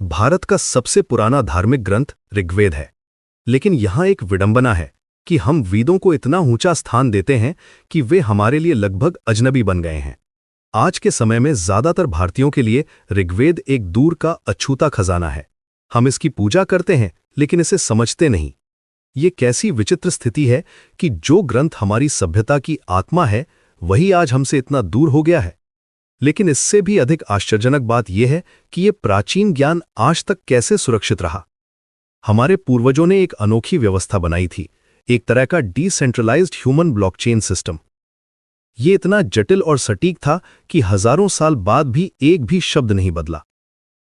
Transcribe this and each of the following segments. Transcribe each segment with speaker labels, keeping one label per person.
Speaker 1: भारत का सबसे पुराना धार्मिक ग्रंथ ऋग्वेद है। लेकिन यहाँ एक विडंबना है कि हम वेदों को इतना ऊंचा स्थान देते हैं कि वे हमारे लिए लगभग अजनबी बन गए हैं। आज के समय में ज्यादातर भारतीयों के लिए ऋग्वेद एक दूर का अछूता खजाना है। हम इसकी पूजा करते हैं लेकिन इसे समझते नहीं। ये कैसी विचित्र स्थिति है कि जो ग्रंथ हमारी सभ्यता की आत्मा है वही आज हमसे इतना दूर हो गया है। लेकिन इससे भी अधिक आश्चर्यजनक बात यह है कि यह प्राचीन ज्ञान आज तक कैसे सुरक्षित रहा। हमारे पूर्वजों ने एक अनोखी व्यवस्था बनाई थी, एक तरह का डिसेंट्रलाइज्ड ह्यूमन ब्लॉकचेन सिस्टम। ये इतना जटिल और सटीक था कि हजारों साल बाद भी एक भी शब्द नहीं बदला।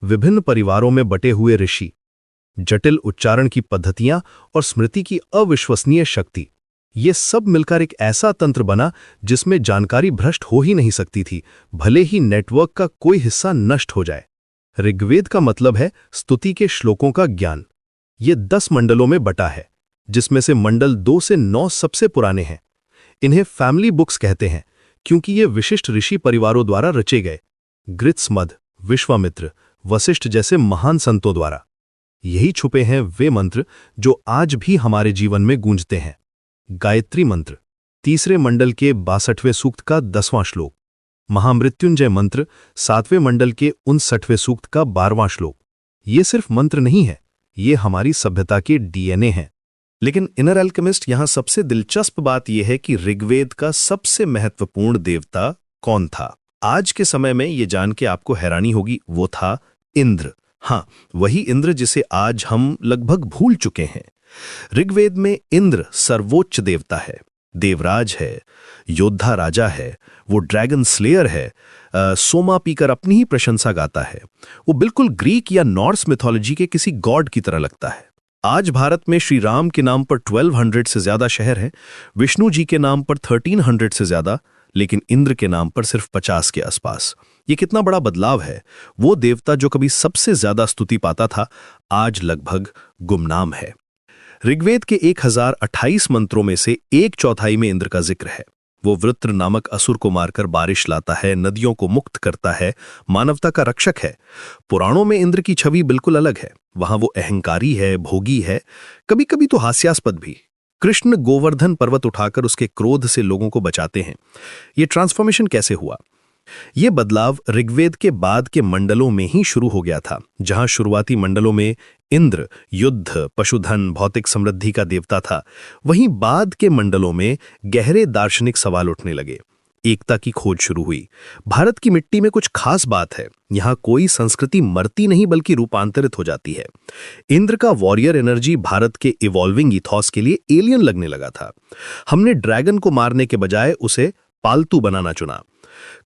Speaker 1: विभिन्न परिवारों में बटे हुए ऋषि, जटिल उच्चारण की पद्धतियां और स्मृति की अविश्वसनीय शक्ति, ये सब मिलकर एक ऐसा तंत्र बना जिसमें जानकारी भ्रष्ट हो ही नहीं सकती थी, भले ही नेटवर्क का कोई हिस्सा नष्ट हो जाए। ऋग्वेद का मतलब है स्तुति के श्लोकों का ज्ञान। ये 10 मंडलों में बटा है, जिसमें से मंडल 2 से 9 सबसे पुराने हैं। इन्हें फैमिली बुक्स कहते हैं क्योंकि ये विशिष्ट ऋषि परिवारों द्वारा रचे गए, गृत्समद, विश्वामित्र, वशिष्ठ जैसे महान संतों द्वारा। यही छुपे हैं वे मंत्र जो आज भी हमारे जीवन में गूंजते हैं। गायत्री मंत्र, तीसरे मंडल के 62वें सूक्त का 10वां श्लोक। महामृत्युंजय मंत्र, 7वें मंडल के 59वें सूक्त का 12वां श्लोक। ये सिर्फ मंत्र नहीं है, ये हमारी सभ्यता के डीएनए हैं। लेकिन इनर अल्केमिस्ट यहां सबसे दिलचस्प बात यह है कि ऋग्वेद का सबसे महत्वपूर्ण देवता कौन था। आज के समय में ये जान के आपको हैरानी होगी, वो था इंद्र। हाँ, वही इंद्र जिसे आज हम लगभग भूल चुके हैं। ऋग्वेद में इंद्र सर्वोच्च देवता है, देवराज है, योद्धा राजा है, वो ड्रैगन स्लेयर है, सोमा पीकर अपनी ही प्रशंसा गाता है। वो बिल्कुल ग्रीक या नॉर्स मिथोलॉजी के किसी गॉड की तरह लगता है। आज भारत में श्री राम के नाम पर 1200 से ज्यादा शहर हैं, विष्णु जी के नाम पर 1300 से ज्यादा, लेकिन इंद्र के नाम पर सिर्फ 50 के आसपास। ये कितना बड़ा बदलाव है। वो देवता जो कभी सबसे ज्यादा स्तुति पाता था, आज लगभग गुमनाम है। ऋग्वेद के 1028 मंत्रों में से 1/4 में इंद्र का जिक्र है। वो वृत्र नामक असुर को मारकर बारिश लाता है, नदियों को मुक्त करता है, मानवता का रक्षक है। पुराणों में इंद्र की छवि बिल्कुल अलग है। वहां वो अहंकारी है, भोगी है, कभी कभी तो हास्यास्पद भी। कृष्ण गोवर्धन पर्वत उठाकर उसके क्रोध से लोगों को बचाते हैं। ये ट्रांसफॉर्मेशन कैसे हुआ? ये बदलाव ऋग्वेद के बाद के मंडलों में ही शुरू हो गया था, जहां शुरुआती मंडलों में इंद्र युद्ध, पशुधन, भौतिक समृद्धि का देवता था। वहीं बाद के मंडलों में गहरे दार्शनिक सवाल उठने लगे, एकता की खोज शुरू हुई। भारत की मिट्टी में कुछ खास बात है, यहां कोई संस्कृति मरती नहीं बल्कि रूपांतरित हो जाती है। इंद्र का वॉरियर एनर्जी भारत के इवॉल्विंग इथॉस के लिए एलियन लगने लगा था। हमने ड्रैगन को मारने के बजाय उसे पालतू बनाना चुना।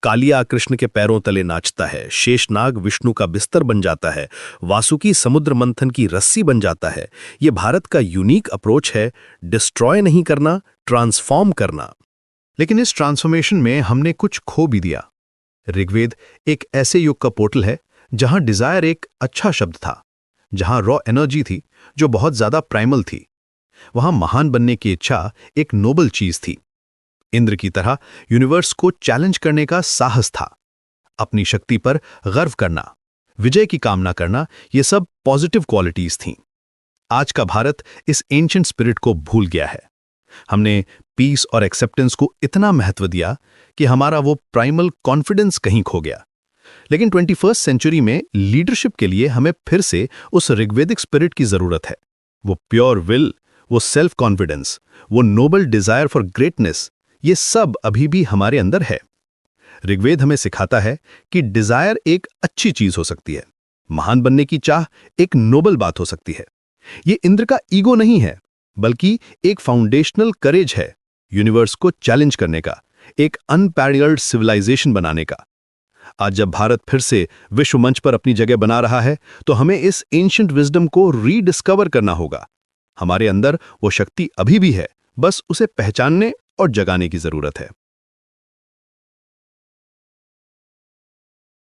Speaker 1: कालिया कृष्ण के पैरों तले नाचता है, शेषनाग विष्णु का बिस्तर बन जाता है, वासुकी समुद्र मंथन की रस्सी बन जाता है। यह भारत का यूनिक अप्रोच है, डिस्ट्रॉय नहीं करना, ट्रांसफॉर्म करना।
Speaker 2: लेकिन इस ट्रांसफॉर्मेशन में हमने कुछ खो भी दिया। ऋग्वेद एक ऐसे युग का पोर्टल है जहां डिजायर एक अच्छा शब्द था, जहां रॉ एनर्जी थी जो बहुत ज्यादा प्राइमल थी। वहां महान बनने की इच्छा एक नोबल चीज थी। इंद्र की तरह यूनिवर्स को चैलेंज करने का साहस था। अपनी शक्ति पर गर्व करना, विजय की कामना करना, ये सब पॉजिटिव क्वालिटीज थीं। आज का भारत इस एंशिएंट स्पिरिट को भूल गया है। हमने पीस और एक्सेप्टेंस को इतना महत्व दिया कि हमारा वो प्राइमल कॉन्फिडेंस कहीं खो गया। लेकिन 21वीं सेंचुरी में लीडरशिप के लिए हमें फिर से उस ऋग्वेदिक स्पिरिट की जरूरत है। वो प्योर विल, वो सेल्फ कॉन्फिडेंस, वो नोबल डिजायर फॉर ग्रेटनेस, ये सब अभी भी हमारे अंदर है। ऋग्वेद हमें सिखाता है कि डिजायर एक अच्छी चीज हो सकती है, महान बनने की चाह एक नोबल बात हो सकती है। ये इंद्र का ईगो नहीं है, बल्कि एक फाउंडेशनल करेज है, यूनिवर्स को चैलेंज करने का, एक अनपैरेलल्ड सिविलाइजेशन बनाने का। आज जब भारत फिर से विश्व मंच पर अपनी जगह बना रहा है, तो हमें इस एंशिएंट विजडम को रीडिस्कवर करना होगा। हमारे अंदर वो शक्ति अभी भी है, बस उसे पहचानने और जगाने की जरूरत है।